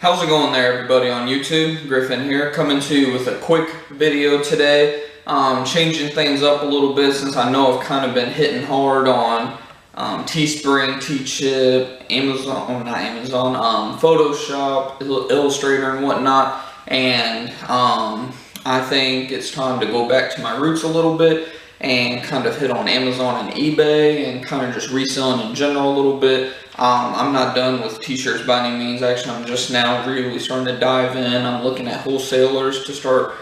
How's it going there, everybody on YouTube? Griffin here, coming to you with a quick video today. Changing things up a little bit since I know I've kind of been hitting hard on Teespring, Teachip, Photoshop, Illustrator and whatnot. And I think it's time to go back to my roots a little bit and kind of hit on Amazon and eBay and kind of just reselling in general a little bit. I'm not done with t-shirts by any means. Actually, I'm just now really starting to dive in. I'm looking at wholesalers to start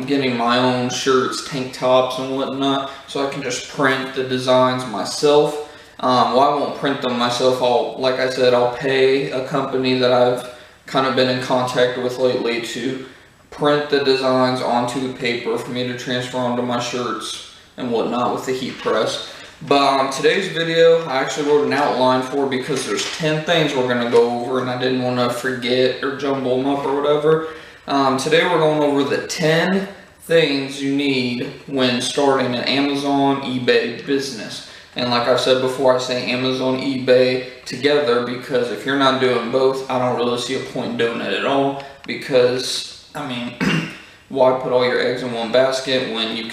getting my own shirts, tank tops and whatnot, so I can just print the designs myself. Well, I won't print them myself. Like I said, I'll pay a company that I've kind of been in contact with lately to print the designs onto the paper for me to transfer onto my shirts and whatnot with the heat press. But today's video, I actually wrote an outline for because there's 10 things we're going to go over and I didn't want to forget or jumble them up or whatever. Today we're going over the 10 things you need when starting an Amazon eBay business. And like I've said before, I say Amazon eBay together because if you're not doing both, I don't really see a point in doing it at all. Because, I mean, why put all your eggs in one basket when you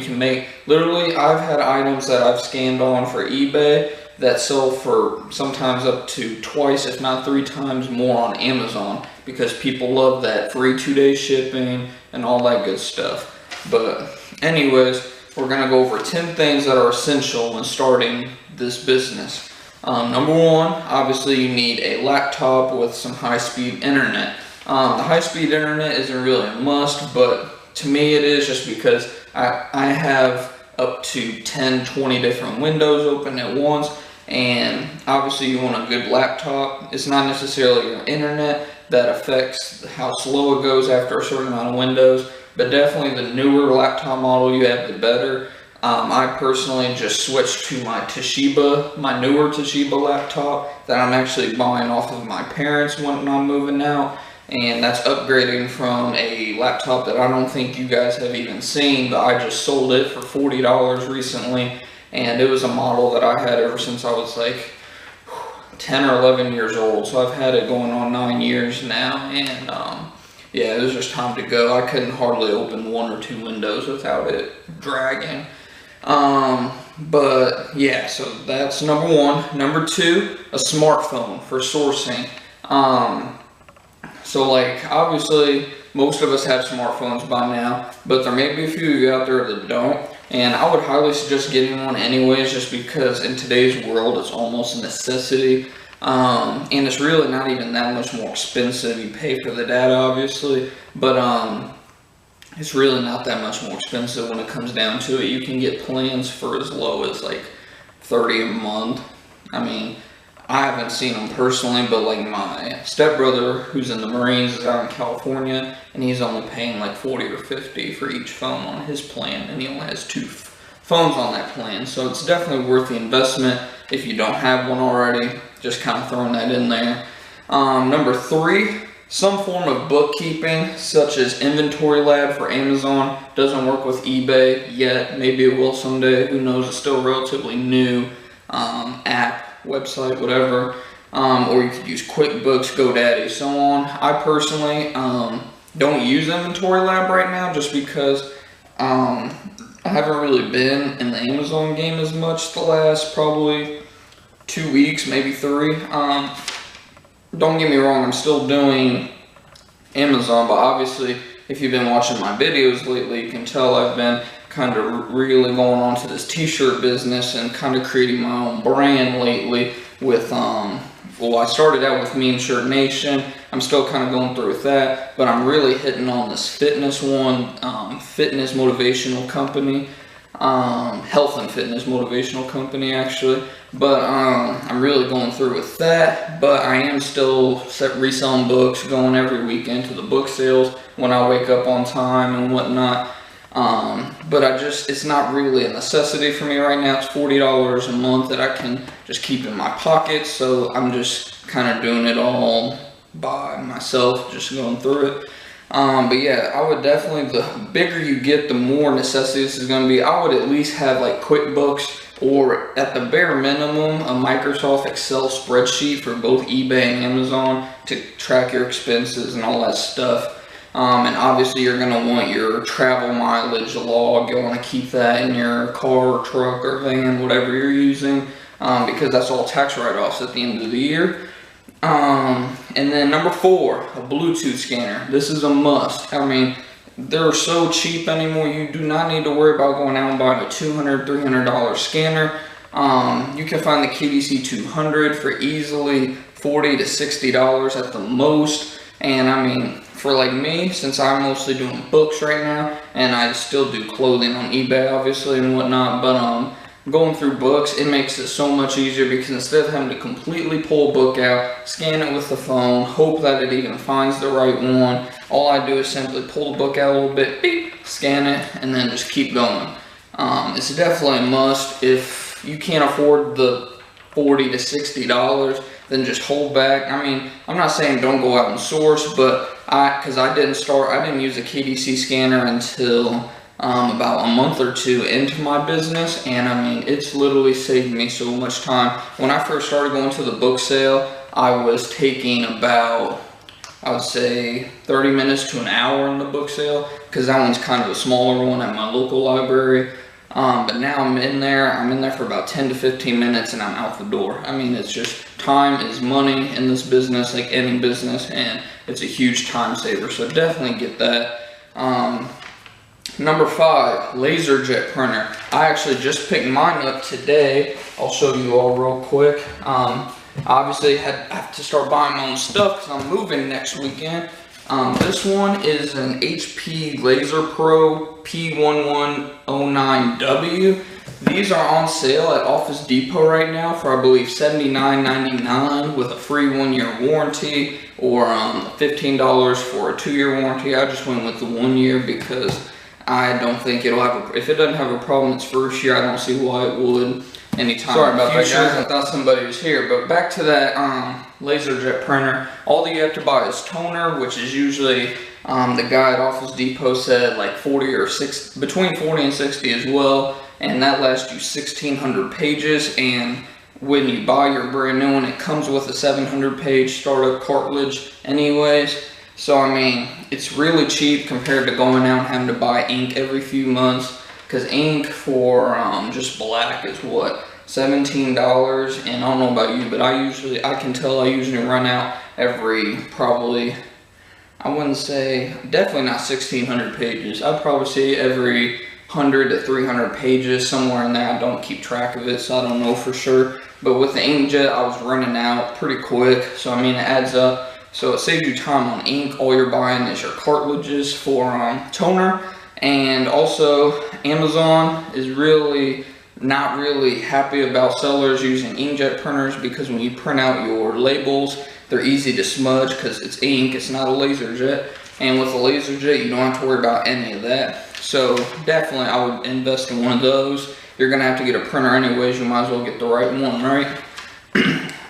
can make, literally, I've had items that I've scanned on for eBay that sell for sometimes up to twice, if not 3 times more on Amazon because people love that free 2-day shipping and all that good stuff. But anyways, we're going to go over 10 things that are essential when starting this business. Number one, obviously you need a laptop with some high-speed internet. The high-speed internet isn't really a must, but to me it is just because I have up to 10, 20 different windows open at once, and obviously you want a good laptop. It's not necessarily your internet that affects how slow it goes after a certain amount of windows, but definitely the newer laptop model you have, the better. I personally just switched to my newer Toshiba laptop that I'm actually buying off of my parents when I'm moving out. And that's upgrading from a laptop that I don't think you guys have even seen, but I just sold it for $40 recently. And it was a model that I had ever since I was like 10 or 11 years old. So I've had it going on 9 years now. And yeah, it was just time to go. I couldn't hardly open 1 or 2 windows without it dragging. But yeah, so that's number one. Number two, a smartphone for sourcing. So like, obviously, most of us have smartphones by now, but there may be a few of you out there that don't. And I would highly suggest getting one anyways, just because in today's world, it's almost a necessity. And it's really not even that much more expensive. You pay for the data, obviously, but it's really not that much more expensive when it comes down to it. You can get plans for as low as like $30 a month. I mean, I haven't seen them personally, but like my stepbrother who's in the Marines is out in California and he's only paying like $40 or $50 for each phone on his plan, and he only has 2 phones on that plan. So it's definitely worth the investment if you don't have one already. Just kind of throwing that in there. Number 3, some form of bookkeeping such as Inventory Lab for Amazon. Doesn't work with eBay yet. Maybe it will someday. Who knows? It's still a relatively new app, website, whatever. Or you could use QuickBooks, GoDaddy, so on. I personally don't use Inventory Lab right now just because I haven't really been in the Amazon game as much the last probably 2 weeks, maybe 3. Don't get me wrong, I'm still doing Amazon, but obviously if you've been watching my videos lately, you can tell I've been kind of really going on to this t-shirt business and kind of creating my own brand lately with, well, I started out with Meme Shirt Nation. I'm still kind of going through with that, but I'm really hitting on this fitness one, fitness motivational company, health and fitness motivational company actually. But I'm really going through with that, but I am still reselling books, going every weekend to the book sales when I wake up on time and whatnot. But it's not really a necessity for me right now. It's $40 a month that I can just keep in my pocket, so I'm just kind of doing it all by myself, just going through it. But yeah, I would definitely, the bigger you get, the more necessity this is going to be. I would at least have like QuickBooks, or at the bare minimum, a Microsoft Excel spreadsheet for both eBay and Amazon to track your expenses and all that stuff. And obviously you're going to want your travel mileage log. You'll want to keep that in your car or truck or van, whatever you're using, because that's all tax write-offs at the end of the year. And then number 4, a Bluetooth scanner. This is a must. I mean, they're so cheap anymore. You do not need to worry about going out and buying a $200, $300 scanner. You can find the KDC 200 for easily $40 to $60 at the most. And I mean, for like me, since I'm mostly doing books right now, and I still do clothing on eBay obviously and whatnot, but going through books, it makes it so much easier, because instead of having to completely pull a book out, scan it with the phone, hope that it even finds the right one, all I do is simply pull the book out a little bit, beep, scan it, and then just keep going. It's definitely a must. If you can't afford the $40 to $60, then just hold back. I mean, I'm not saying don't go out and source, but because I didn't use a KDC scanner until about a month or 2 into my business, and I mean, it's literally saved me so much time. When I first started going to the book sale, I was taking about, I would say, 30 minutes to an hour in the book sale, because that one's kind of a smaller one at my local library. But now I'm in there for about 10 to 15 minutes and I'm out the door. I mean, it's just, time is money in this business, like any business, and it's a huge time saver, so definitely get that. Number 5, laser jet printer. I actually just picked mine up today. I'll show you all real quick. Obviously I have to start buying my own stuff because I'm moving next weekend. This one is an HP Laser Pro P1109W. These are on sale at Office Depot right now for, I believe, $79.99 with a free 1-year warranty, or $15 for a 2-year warranty. I just went with the 1 year because I don't think it'll have if it doesn't have a problem its first year, I don't see why it would anytime. Sorry about that, guys. I thought somebody was here. But back to that laser jet printer. All that you have to buy is toner, which is usually, the guy at Office Depot said like 40 or 60, between 40 and 60 as well. And that lasts you 1,600 pages. And when you buy your brand new one, it comes with a 700-page startup cartridge anyways. So I mean, it's really cheap compared to going out and having to buy ink every few months, because ink for just black is what, $17, and I don't know about you, but I can tell I usually run out every, probably, I wouldn't say, definitely not 1,600 pages. I'd probably say every 100 to 300 pages, somewhere in there. I don't keep track of it, so I don't know for sure. But with the inkjet, I was running out pretty quick, so I mean, it adds up. So it saves you time on ink. All you're buying is your cartridges for toner. And also, Amazon is really not really happy about sellers using inkjet printers, because when you print out your labels, they're easy to smudge because it's ink, it's not a laser jet. And with a laser jet, you don't have to worry about any of that. So definitely I would invest in one of those. You're gonna have to get a printer anyways, you might as well get the right one, right?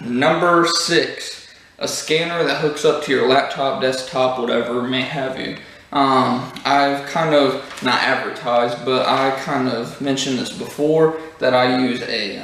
Number 6. A scanner that hooks up to your laptop, desktop, whatever may have you. I've kind of, not advertised, but I kind of mentioned this before, that I use a,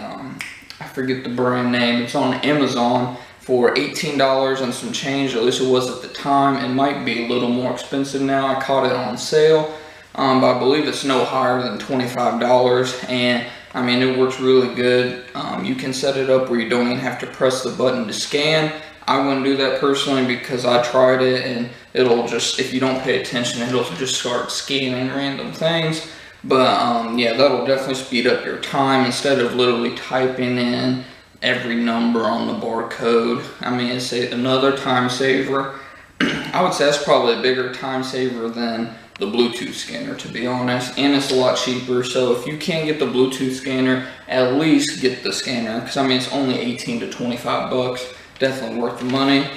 I forget the brand name, it's on Amazon for $18 and some change, at least it was at the time. It might be a little more expensive now, I caught it on sale, but I believe it's no higher than $25, and I mean, it works really good. You can set it up where you don't even have to press the button to scan. I wouldn't do that personally, because I tried it and it'll just, if you don't pay attention, it'll just start scanning random things. But yeah, that'll definitely speed up your time instead of literally typing in every number on the barcode. I mean, it's another time saver. I would say that's probably a bigger time saver than the Bluetooth scanner, to be honest, and it's a lot cheaper. So if you can't get the Bluetooth scanner, at least get the scanner, because I mean, it's only 18 to 25 bucks. Definitely worth the money.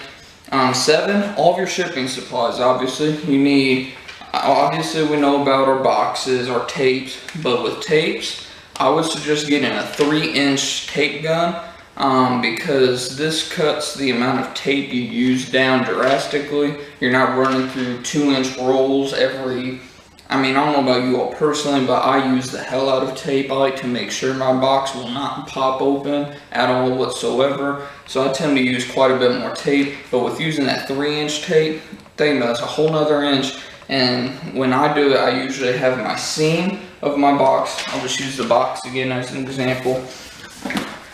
7, all of your shipping supplies. Obviously you need, obviously we know about our boxes, our tapes, but with tapes I would suggest getting a 3-inch tape gun. because this cuts the amount of tape you use down drastically. You're not running through 2-inch rolls every, I mean, I don't know about you all personally, but I use the hell out of tape. I like to make sure my box will not pop open at all whatsoever. So I tend to use quite a bit more tape, but with using that 3-inch tape, that's a whole nother inch. And when I do it, I usually have my seam of my box. I'll just use the box again as an example.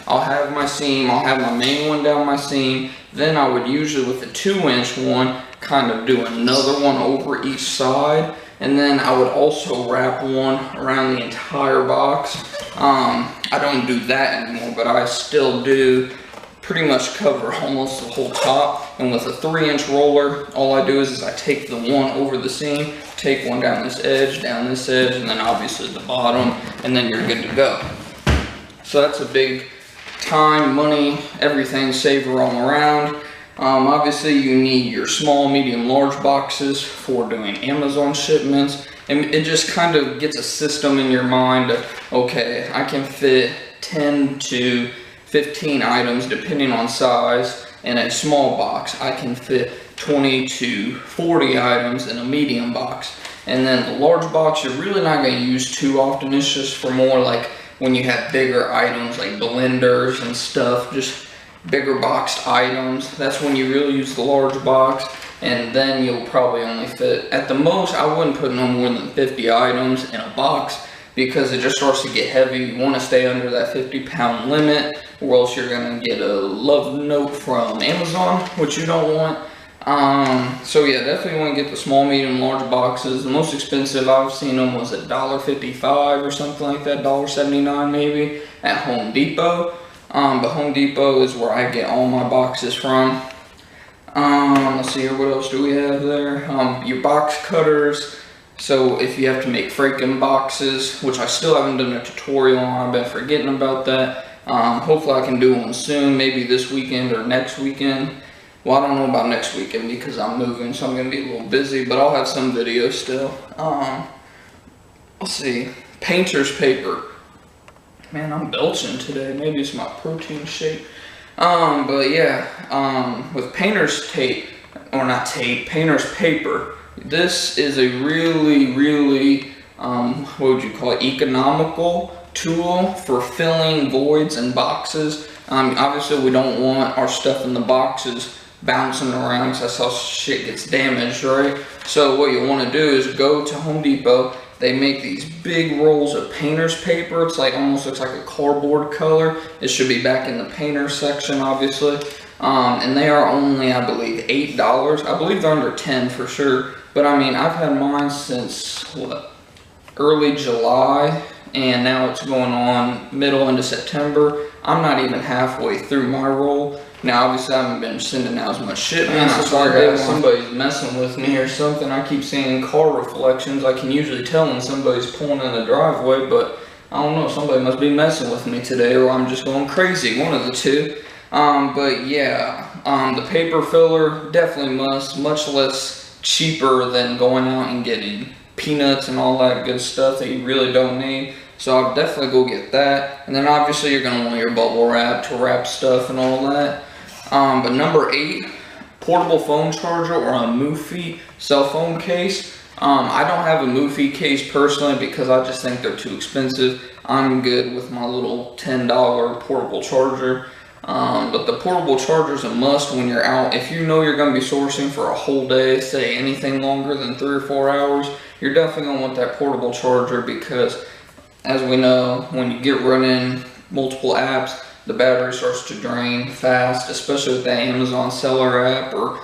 I'll have my seam, I'll have my main one down my seam, then I would usually with the 2-inch one kind of do another one over each side, and then I would also wrap one around the entire box. I don't do that anymore, but I still do pretty much cover almost the whole top. And with a 3-inch roller, all I do is I take the one over the seam, take one down this edge, and then obviously the bottom, and then you're good to go. So that's a big time, money, everything saver all around. Obviously you need your small, medium, large boxes for doing Amazon shipments, and it just kind of gets a system in your mind of, okay, I can fit 10 to 15 items depending on size in a small box. I can fit 20 to 40 items in a medium box. And then the large box you're really not going to use too often. It's just for more like when you have bigger items like blenders and stuff, just bigger boxed items. That's when you really use the large box, and then you'll probably only fit, at the most, I wouldn't put no more than 50 items in a box because it just starts to get heavy. You want to stay under that 50-pound limit, or else you're going to get a love note from Amazon, which you don't want. So yeah, definitely want to get the small, medium, large boxes. The most expensive I've seen them was $1.55 or something like that, $1.79 maybe at Home Depot. But Home Depot is where I get all my boxes from. Let's see here, what else do we have there? Your box cutters. So if you have to make freaking boxes, which I still haven't done a tutorial on, I've been forgetting about that. Hopefully I can do one soon, maybe this weekend or next weekend. Well, I don't know about next weekend because I'm moving, so I'm going to be a little busy, but I'll have some videos still. Let's see, painter's paper. Man, I'm belching today. Maybe it's my protein shake. But yeah, with painter's tape, or not tape, painter's paper, this is a really, what would you call it, economical tool for filling voids and boxes. Obviously we don't want our stuff in the boxes bouncing around because that's how shit gets damaged, right? So what you want to do is go to Home Depot. They make these big rolls of painter's paper. It's like, almost looks like a cardboard color. It should be back in the painter section, obviously. And they are only, I believe, $8. I believe they're under 10 for sure. But I mean, I've had mine since, what, early July, and now it's going on middle into September. I'm not even halfway through my roll. Now, obviously, I haven't been sending out as much shipments. If somebody's messing with me or something, I keep seeing car reflections. I can usually tell when somebody's pulling in the driveway, but I don't know, somebody must be messing with me today, or I'm just going crazy, one of the two. But yeah, the paper filler definitely must, much less cheaper than going out and getting peanuts and all that good stuff that you really don't need. So I'll definitely go get that. And then obviously you're going to want your bubble wrap to wrap stuff and all that. But number 8, portable phone charger or a Mophie cell phone case. I don't have a Mophie case personally because I just think they're too expensive. I'm good with my little $10 portable charger. But the portable charger is a must when you're out. If you know you're going to be sourcing for a whole day, say anything longer than 3 or 4 hours, you're definitely going to want that portable charger because, as we know, when you get running multiple apps, the battery starts to drain fast, especially with that Amazon Seller app or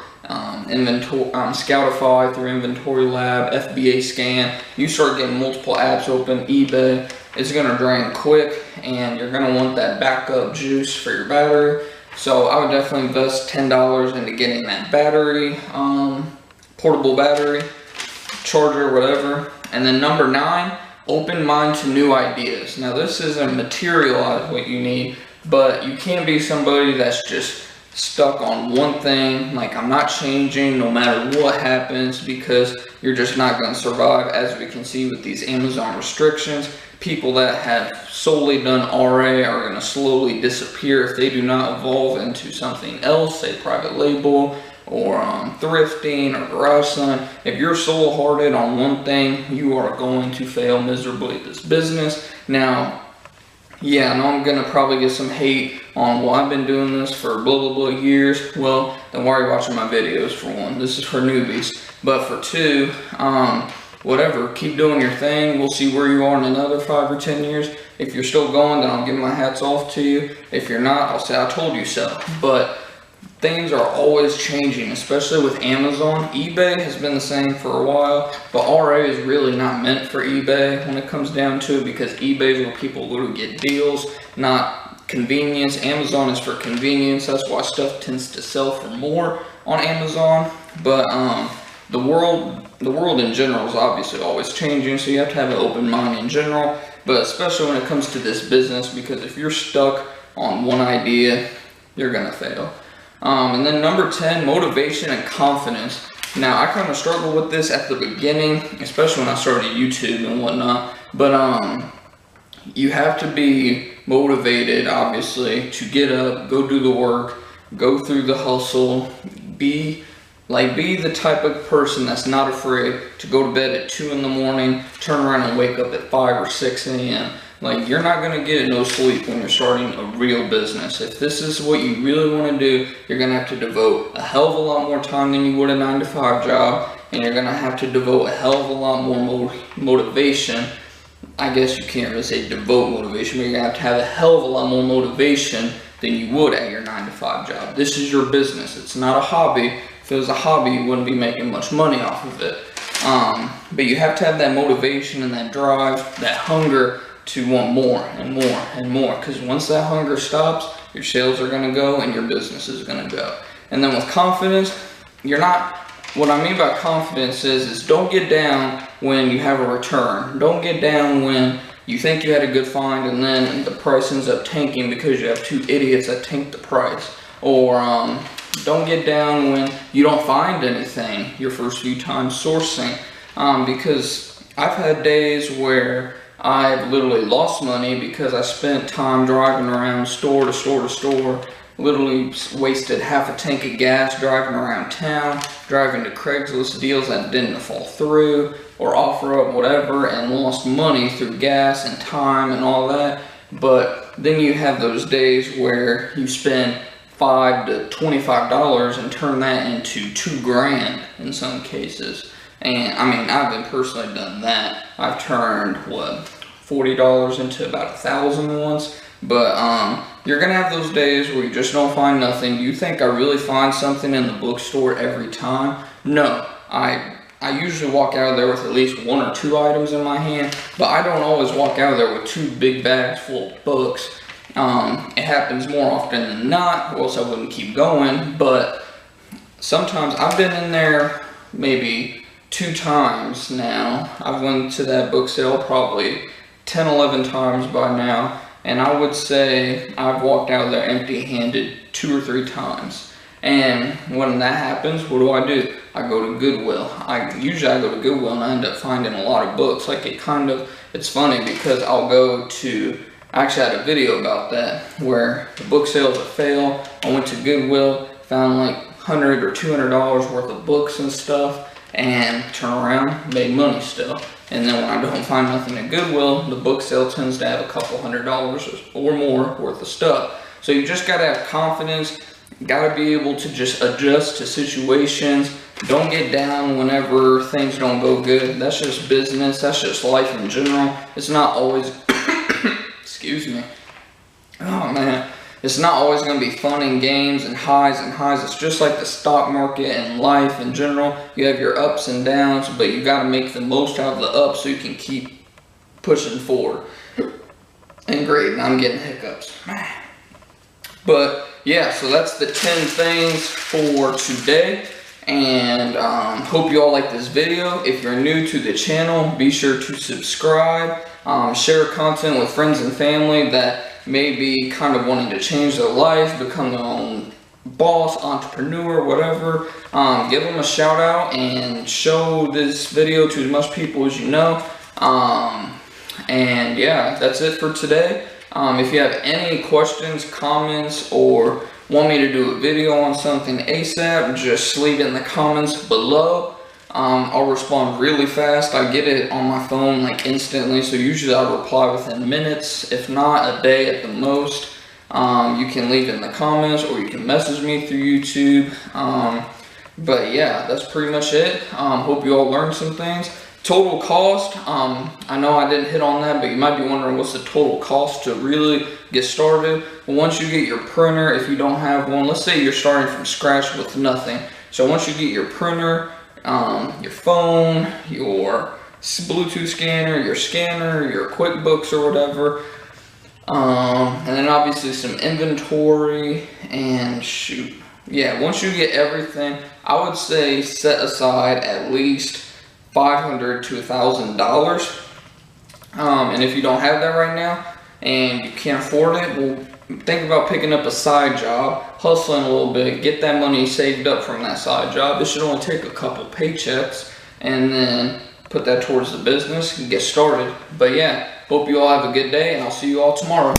Scoutify through Inventory Lab, FBA Scan. You start getting multiple apps open, eBay, it's going to drain quick, and you're going to want that backup juice for your battery. So I would definitely invest $10 into getting that battery, portable battery, charger, whatever. And then number 9, open mind to new ideas. Now this isn't material what you need, but you can't be somebody that's just stuck on one thing, like I'm not changing no matter what happens, because you're just not going to survive. As we can see with these Amazon restrictions, people that have solely done RA are going to slowly disappear if they do not evolve into something else, say private label or thrifting or garage selling. If you're soul-hearted on one thing, you are going to fail miserably at this business. Now, yeah, I know I'm gonna probably get some hate on, well, I've been doing this for blah blah blah years. Well, then why are you watching my videos, for one? This is for newbies. But for two, whatever, keep doing your thing. We'll see where you are in another 5 or 10 years. If you're still going, then I'll give my hats off to you. If you're not, I'll say I told you so. But things are always changing, especially with Amazon. eBay has been the same for a while, but RA is really not meant for eBay when it comes down to it, because eBay is where people literally get deals, not convenience. Amazon is for convenience. That's why stuff tends to sell for more on Amazon. But the world in general is obviously always changing, so you have to have an open mind in general, but especially when it comes to this business, because if you're stuck on one idea, you're gonna fail. And then number 10, motivation and confidence. Now, I kind of struggled with this at the beginning, especially when I started YouTube and whatnot. But you have to be motivated, obviously, to get up, go do the work, go through the hustle, be the type of person that's not afraid to go to bed at 2 in the morning, turn around and wake up at 5 or 6 a.m. Like, you're not going to get no sleep when you're starting a real business. If this is what you really want to do, you're going to have to devote a hell of a lot more time than you would a 9-to-5 job, and you're going to have to devote a hell of a lot more motivation. I guess you can't really say devote motivation, but you're going to have a hell of a lot more motivation than you would at your 9-to-5 job. This is your business. It's not a hobby. If it was a hobby, you wouldn't be making much money off of it. But you have to have that motivation and that drive, that hunger to want more and more and more, because once that hunger stops, your sales are going to go and your business is going to go. And then with confidence, what I mean by confidence is don't get down when you have a return. Don't get down when you think you had a good find and then the price ends up tanking because you have 2 idiots that tanked the price. Or don't get down when you don't find anything your first few times sourcing, because I've had days where I've literally lost money because I spent time driving around store to store to store, literally wasted half a tank of gas driving around town, driving to Craigslist deals that didn't fall through, or OfferUp, whatever, and lost money through gas and time and all that. But then you have those days where you spend $5 to $25 and turn that into $2 grand in some cases. And I mean, I've personally done that. I've turned, what, $40 into about $1,000 once. But you're gonna have those days where you just don't find nothing. Do you think I really find something in the bookstore every time? No. I usually walk out of there with at least 1 or 2 items in my hand, but I don't always walk out of there with 2 big bags full of books. It happens more often than not, or else I wouldn't keep going. But sometimes I've been in there maybe 2 times now. I've went to that book sale probably 10, 11 times by now, and I would say I've walked out of there empty-handed 2 or 3 times. And when that happens, what do? I go to Goodwill. Usually I go to Goodwill and I end up finding a lot of books. Like, it's funny because I'll go to, I actually had a video about that, where the book sales a fail. I went to Goodwill, found like $100 or $200 worth of books and stuff, and turn around, made money still. And then when I don't find nothing at Goodwill, the book sale tends to have a couple $100 or more worth of stuff. So you just gotta have confidence, gotta be able to just adjust to situations. Don't get down whenever things don't go good. That's just business, that's just life in general. It's not always, excuse me, oh man, it's not always going to be fun and games and highs and highs. It's just like the stock market and life in general. You have your ups and downs, but you got to make the most out of the ups so you can keep pushing forward. And great, I'm getting hiccups. But yeah, so that's the 10 things for today. And hope you all like this video. If you're new to the channel, be sure to subscribe. Share content with friends and family that may be kind of wanting to change their life, become their own boss, entrepreneur, whatever, give them a shout out and show this video to as much people as you know. And yeah, that's it for today. If you have any questions, comments, or want me to do a video on something ASAP, just leave it in the comments below. I'll respond really fast. I get it on my phone like instantly, so usually I'll reply within minutes, if not a day at the most. You can leave it in the comments, or you can message me through YouTube. But yeah, that's pretty much it. Hope you all learned some things. Total cost, I know I didn't hit on that, but you might be wondering what's the total cost to really get started. Well, once you get your printer, if you don't have one, let's say you're starting from scratch with nothing. So once you get your printer, your phone, your Bluetooth scanner, your QuickBooks or whatever, and then obviously some inventory, and shoot, yeah, once you get everything, I would say set aside at least $500 to $1,000. And if you don't have that right now and you can't afford it, well, think about picking up a side job, hustling a little bit, get that money saved up from that side job. It should only take a couple paychecks, and then put that towards the business and get started. But yeah, hope you all have a good day, and I'll see you all tomorrow.